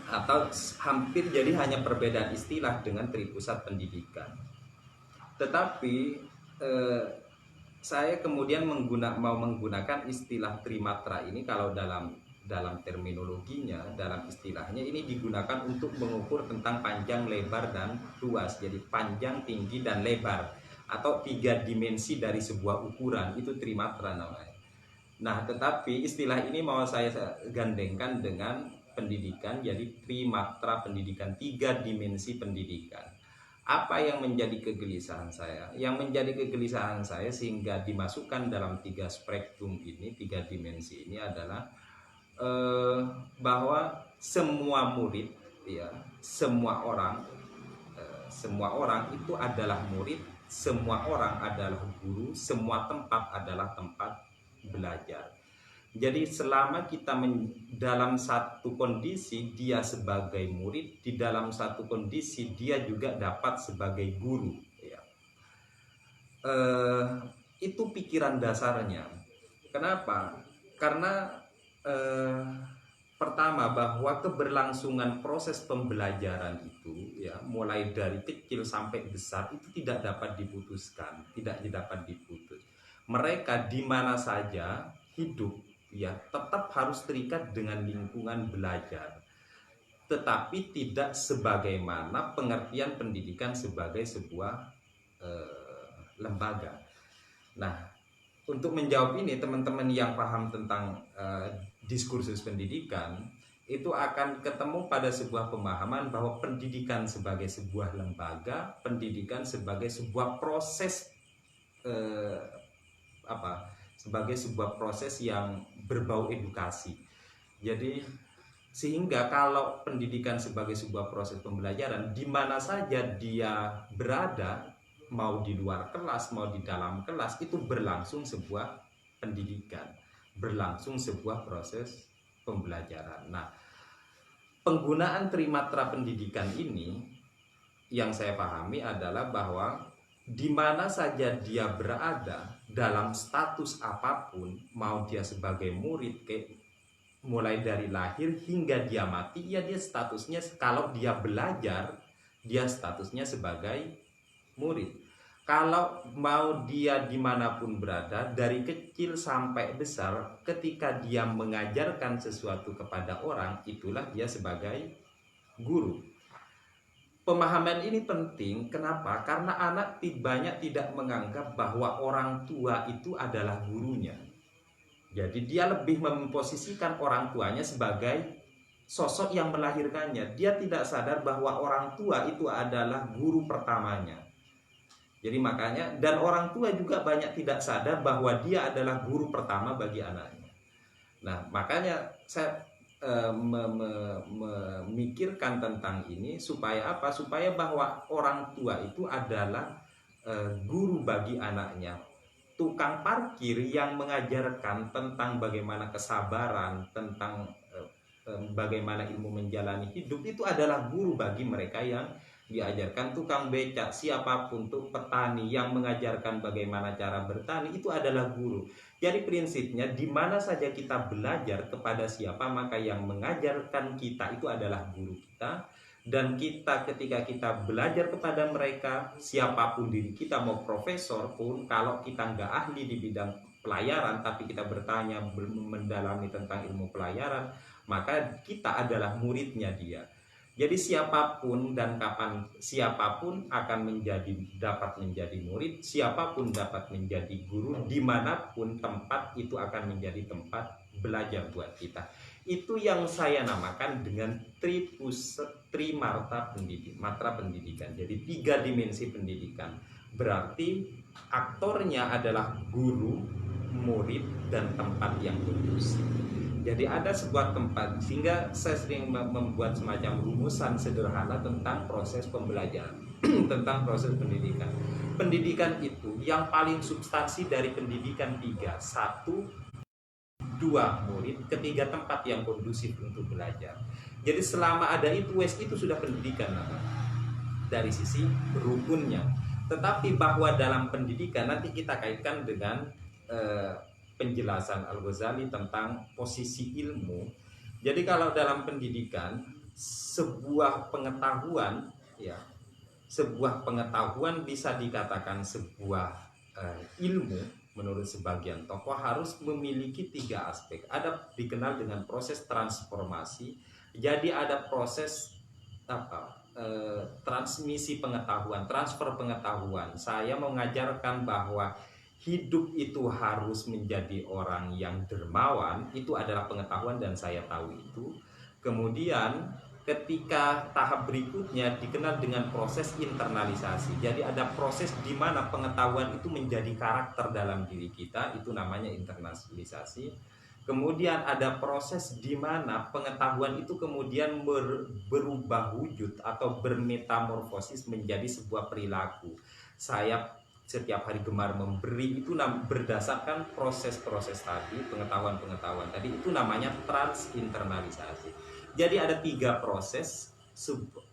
Atau hampir jadi hanya perbedaan istilah dengan tripusat pendidikan. Tetapi saya kemudian mau menggunakan istilah trimatra ini kalau dalam terminologinya, dalam istilahnya ini digunakan untuk mengukur tentang panjang, lebar, dan luas. Jadi panjang, tinggi, dan lebar atau 3 dimensi dari sebuah ukuran, itu trimatra namanya. Nah, tetapi istilah ini mau saya gandengkan dengan pendidikan, jadi trimatra pendidikan, 3 dimensi pendidikan. Apa yang menjadi kegelisahan saya? Yang menjadi kegelisahan saya sehingga dimasukkan dalam 3 spektrum ini, 3 dimensi ini adalah bahwa semua murid, ya, semua orang itu adalah murid, semua orang adalah guru, semua tempat adalah tempat belajar. Jadi selama kita dalam satu kondisi dia sebagai murid, di dalam satu kondisi dia juga dapat sebagai guru, ya. Itu pikiran dasarnya. Kenapa? Karena pertama bahwa keberlangsungan proses pembelajaran itu, ya, mulai dari kecil sampai besar itu tidak dapat diputuskan, tidak dapat diputus. Mereka di mana saja hidup, ya, tetap harus terikat dengan lingkungan belajar, tetapi tidak sebagaimana pengertian pendidikan sebagai sebuah lembaga. Nah, untuk menjawab ini, teman-teman yang paham tentang diskursus pendidikan itu akan ketemu pada sebuah pemahaman bahwa pendidikan sebagai sebuah lembaga, pendidikan sebagai sebuah proses sebagai sebuah proses yang berbau edukasi. Jadi sehingga kalau pendidikan sebagai sebuah proses pembelajaran, di mana saja dia berada, mau di luar kelas, mau di dalam kelas, itu berlangsung sebuah pendidikan, berlangsung sebuah proses pembelajaran. Nah, penggunaan trimatra pendidikan ini yang saya pahami adalah bahwa di mana saja dia berada, dalam status apapun, mau dia sebagai murid, mulai dari lahir hingga dia mati, ya dia statusnya, kalau dia belajar, dia statusnya sebagai murid. Kalau mau dia dimanapun berada, dari kecil sampai besar, ketika dia mengajarkan sesuatu kepada orang, itulah dia sebagai guru. Pemahaman ini penting, kenapa? Karena anak banyak tidak menganggap bahwa orang tua itu adalah gurunya. Jadi dia lebih memposisikan orang tuanya sebagai sosok yang melahirkannya. Dia tidak sadar bahwa orang tua itu adalah guru pertamanya. Jadi makanya, dan orang tua juga banyak tidak sadar bahwa dia adalah guru pertama bagi anaknya. Nah, makanya saya memikirkan tentang ini supaya apa? Supaya bahwa orang tua itu adalah guru bagi anaknya. Tukang parkir yang mengajarkan tentang bagaimana kesabaran, tentang bagaimana ilmu menjalani hidup, itu adalah guru bagi mereka yang diajarkan. Tukang becak, siapapun, tuh petani yang mengajarkan bagaimana cara bertani, itu adalah guru. Jadi prinsipnya di mana saja kita belajar kepada siapa, maka yang mengajarkan kita itu adalah guru kita. Dan kita ketika kita belajar kepada mereka, siapapun diri kita, mau profesor pun, kalau kita nggak ahli di bidang pelayaran tapi kita bertanya, mendalami tentang ilmu pelayaran, maka kita adalah muridnya dia. Jadi siapapun dan kapan siapapun akan dapat menjadi murid, siapapun dapat menjadi guru, dimanapun tempat itu akan menjadi tempat belajar buat kita. Itu yang saya namakan dengan trimarta pendidikan. Jadi 3 dimensi pendidikan. Berarti aktornya adalah guru, murid, dan tempat yang kondusif. Jadi ada sebuah tempat, sehingga saya sering membuat semacam rumusan sederhana tentang proses pembelajaran, tentang proses pendidikan. Pendidikan itu yang paling substansi dari pendidikan 3. 1, 2 murid, ketiga tempat yang kondusif untuk belajar. Jadi selama ada itu sudah pendidikan dari sisi rukunnya. Tetapi bahwa dalam pendidikan nanti kita kaitkan dengan penjelasan Al-Ghazali tentang posisi ilmu. Jadi kalau dalam pendidikan sebuah pengetahuan bisa dikatakan sebuah ilmu. Menurut sebagian tokoh harus memiliki 3 aspek. Ada dikenal dengan proses transformasi. Jadi ada proses transmisi pengetahuan, transfer pengetahuan. Saya mengajarkan bahwa hidup itu harus menjadi orang yang dermawan. Itu adalah pengetahuan dan saya tahu itu. Kemudian ketika tahap berikutnya dikenal dengan proses internalisasi. Jadi ada proses di mana pengetahuan itu menjadi karakter dalam diri kita, itu namanya internalisasi. Kemudian ada proses di mana pengetahuan itu kemudian berubah wujud atau bermetamorfosis menjadi sebuah perilaku. Saya setiap hari gemar memberi, itu berdasarkan proses-proses tadi, pengetahuan-pengetahuan tadi, itu namanya transinternalisasi. Jadi ada 3 proses.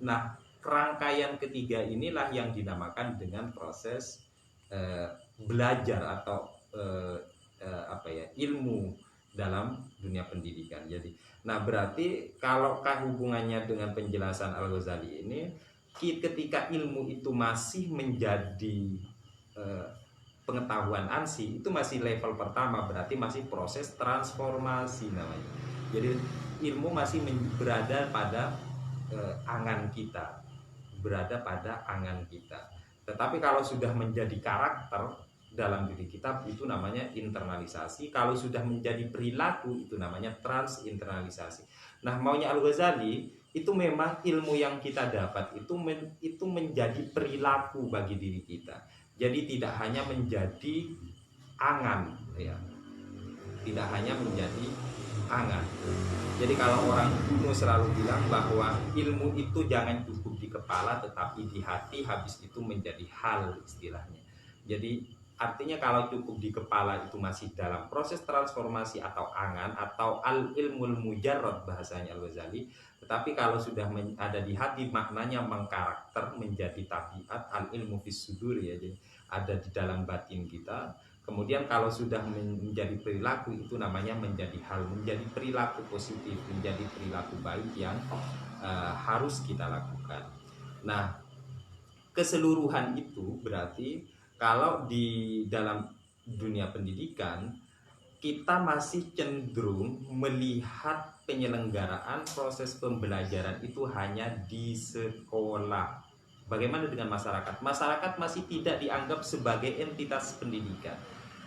Nah, rangkaian ketiga inilah yang dinamakan dengan proses belajar atau ilmu dalam dunia pendidikan. Jadi, nah berarti kalau hubungannya dengan penjelasan Al-Ghazali ini, ketika ilmu itu masih menjadi pengetahuan ansi, itu masih level pertama, berarti masih proses transformasi namanya. Jadi ilmu masih berada pada angan kita, Tetapi kalau sudah menjadi karakter dalam diri kita, itu namanya internalisasi. Kalau sudah menjadi perilaku, itu namanya transinternalisasi. Nah, maunya Al-Ghazali itu memang ilmu yang kita dapat itu menjadi perilaku bagi diri kita. Jadi tidak hanya menjadi angan, ya. Tidak hanya menjadi angan. Jadi kalau orang kuno selalu bilang bahwa ilmu itu jangan cukup di kepala tetapi di hati, habis itu menjadi hal istilahnya. Jadi artinya kalau cukup di kepala itu masih dalam proses transformasi atau angan atau al-ilmul mujarrad bahasanya Al-Ghazali. Tetapi kalau sudah ada di hati, maknanya mengkarakter, menjadi tabiat, al-ilmu fis sudur, ya, jadi ada di dalam batin kita. Kemudian kalau sudah menjadi perilaku, itu namanya menjadi hal, menjadi perilaku positif, menjadi perilaku baik yang harus kita lakukan. Nah, keseluruhan itu berarti kalau di dalam dunia pendidikan kita masih cenderung melihat penyelenggaraan proses pembelajaran itu hanya di sekolah. Bagaimana dengan masyarakat? Masyarakat masih tidak dianggap sebagai entitas pendidikan.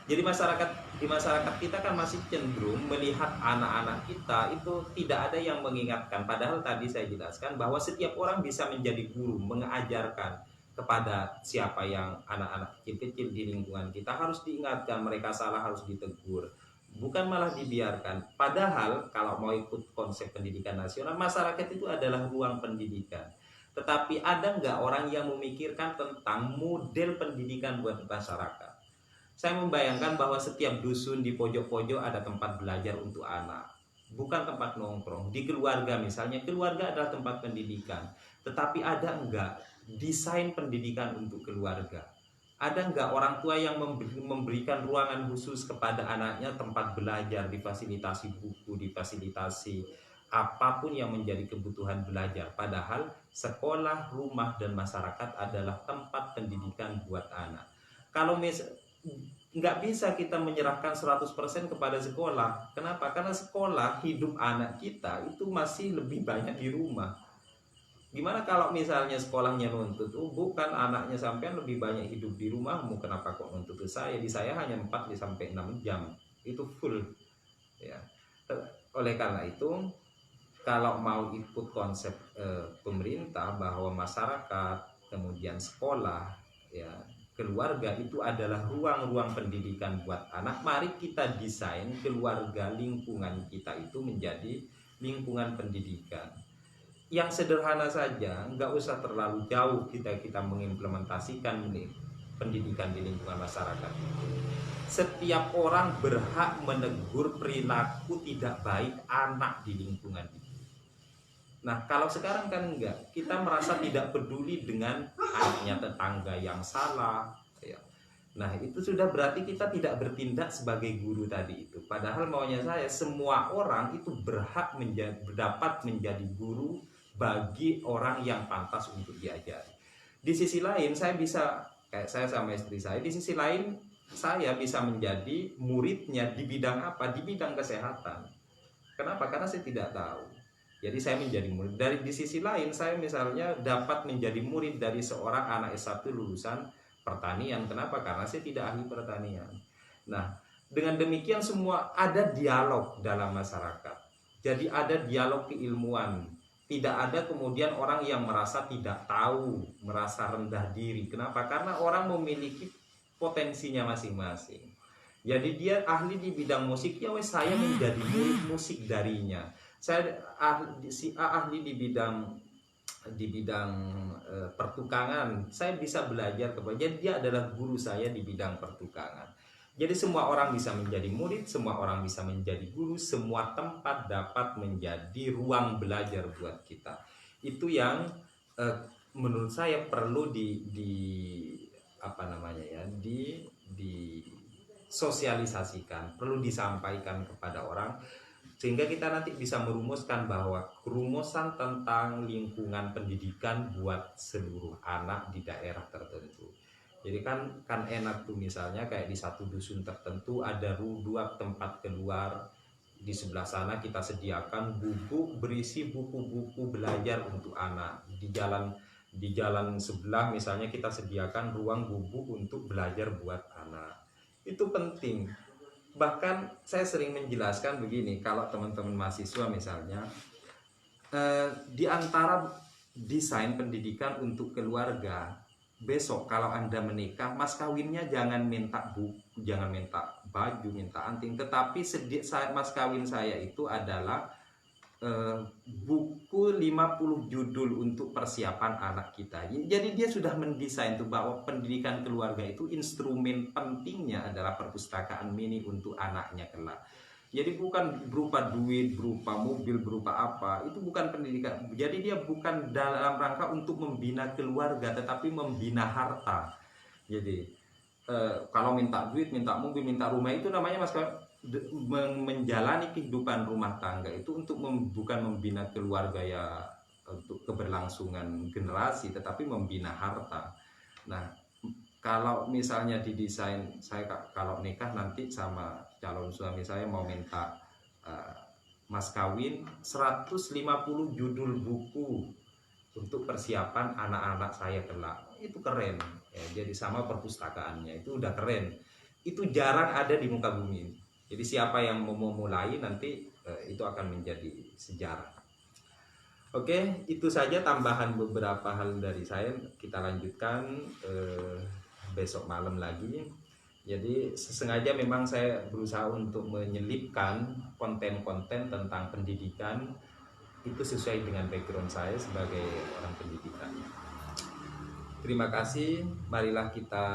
Jadi di masyarakat kita kan masih cenderung melihat anak-anak kita itu tidak ada yang mengingatkan. Padahal tadi saya jelaskan bahwa setiap orang bisa menjadi guru, mengajarkan. kepada siapa yang anak-anak kecil-kecil di lingkungan kita harus diingatkan, mereka salah harus ditegur, bukan malah dibiarkan. Padahal kalau mau ikut konsep pendidikan nasional, masyarakat itu adalah ruang pendidikan. Tetapi ada nggak orang yang memikirkan tentang model pendidikan buat masyarakat? Saya membayangkan bahwa setiap dusun di pojok-pojok ada tempat belajar untuk anak, bukan tempat nongkrong. Di keluarga misalnya, keluarga adalah tempat pendidikan. Tetapi ada enggak desain pendidikan untuk keluarga? Ada enggak orang tua yang memberikan ruangan khusus kepada anaknya, tempat belajar, difasilitasi buku, difasilitasi apapun yang menjadi kebutuhan belajar. Padahal sekolah, rumah, dan masyarakat adalah tempat pendidikan buat anak. Kalau nggak bisa kita menyerahkan 100% kepada sekolah. Kenapa? Karena sekolah, hidup anak kita itu masih lebih banyak di rumah. Gimana kalau misalnya sekolahnya nuntut, bukan anaknya sampean lebih banyak hidup di rumahmu, kenapa kok nuntut ke saya? Di saya hanya 4 sampai 6 jam. Itu full. Ya. Oleh karena itu, kalau mau ikut konsep pemerintah bahwa masyarakat, kemudian sekolah, ya, keluarga itu adalah ruang-ruang pendidikan buat anak, mari kita desain keluarga, lingkungan kita itu menjadi lingkungan pendidikan yang sederhana saja, nggak usah terlalu jauh kita mengimplementasikan pendidikan di lingkungan masyarakat itu. Setiap orang berhak menegur perilaku tidak baik anak di lingkungan itu. Nah, kalau sekarang kan enggak, kita merasa tidak peduli dengan anaknya tetangga yang salah, ya. Nah, itu sudah berarti kita tidak bertindak sebagai guru tadi itu. Padahal maunya saya, semua orang itu berhak dapat menjadi guru bagi orang yang pantas untuk diajari. Di sisi lain, saya bisa, kayak saya sama istri saya, di sisi lain saya bisa menjadi muridnya di bidang apa? Di bidang kesehatan. Kenapa? Karena saya tidak tahu. Jadi saya menjadi murid. Di sisi lain, saya misalnya dapat menjadi murid dari seorang anak S1 lulusan pertanian. Kenapa? Karena saya tidak ahli pertanian. Nah, dengan demikian semua ada dialog dalam masyarakat. Jadi ada dialog keilmuan. Tidak ada kemudian orang yang merasa tidak tahu, merasa rendah diri. Kenapa? Karena orang memiliki potensinya masing-masing. Jadi dia ahli di bidang musik, ya wes saya menjadi murid musik darinya. Saya ahli di bidang pertukangan, saya bisa belajar kepada. Jadi dia adalah guru saya di bidang pertukangan. Jadi semua orang bisa menjadi murid, semua orang bisa menjadi guru, semua tempat dapat menjadi ruang belajar buat kita. Itu yang menurut saya perlu disosialisasikan, perlu disampaikan kepada orang, sehingga kita nanti bisa merumuskan bahwa kerumusan tentang lingkungan pendidikan buat seluruh anak di daerah tertentu. Jadi kan enak tuh misalnya kayak di satu dusun tertentu ada 2 tempat keluar, di sebelah sana kita sediakan buku berisi buku-buku belajar untuk anak. Di jalan sebelah misalnya kita sediakan ruang buku untuk belajar buat anak. Itu penting. Bahkan saya sering menjelaskan begini, kalau teman-teman mahasiswa misalnya, di antara desain pendidikan untuk keluarga, besok kalau Anda menikah, mas kawinnya jangan minta buku, jangan minta baju, minta anting, tetapi mas kawin saya itu adalah buku 50 judul untuk persiapan anak kita. Jadi dia sudah mendesain tuh bahwa pendidikan keluarga itu instrumen pentingnya adalah perpustakaan mini untuk anaknya kelak. Jadi bukan berupa duit, berupa mobil, berupa apa, itu bukan pendidikan. Jadi dia bukan dalam rangka untuk membina keluarga, tetapi membina harta. Jadi kalau minta duit, minta mobil, minta rumah, itu namanya mas menjalani kehidupan rumah tangga itu untuk bukan membina keluarga ya untuk keberlangsungan generasi, tetapi membina harta. Nah, kalau misalnya didesain, saya kalau nikah nanti sama calon suami saya mau minta mas kawin 150 judul buku untuk persiapan anak-anak saya kelak, itu keren ya. Jadi sama perpustakaannya itu udah keren, itu jarang ada di muka bumi. Jadi siapa yang mau mulai nanti itu akan menjadi sejarah. Oke, itu saja tambahan beberapa hal dari saya. Kita lanjutkan besok malam lagi. Jadi sengaja memang saya berusaha untuk menyelipkan konten-konten tentang pendidikan itu sesuai dengan background saya sebagai orang pendidikan. Terima kasih. Marilah kita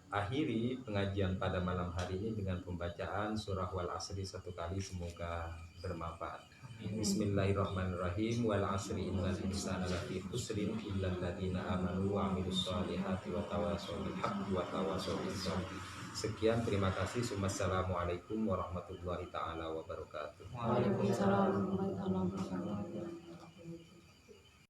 akhiri pengajian pada malam hari ini dengan pembacaan surah Wal Asri satu kali, semoga bermanfaat. Bismillahirrahmanirrahim. Wal asri innal insana lafi khusrin illal ladzina amanu wa amilus solihati wa tawassaw bil haqqi wa tawassaw bis sabr. Sekian, terima kasih. Wassalamualaikum warahmatullahi taala wabarakatuh. Waalaikumsalam warahmatullahi wabarakatuh.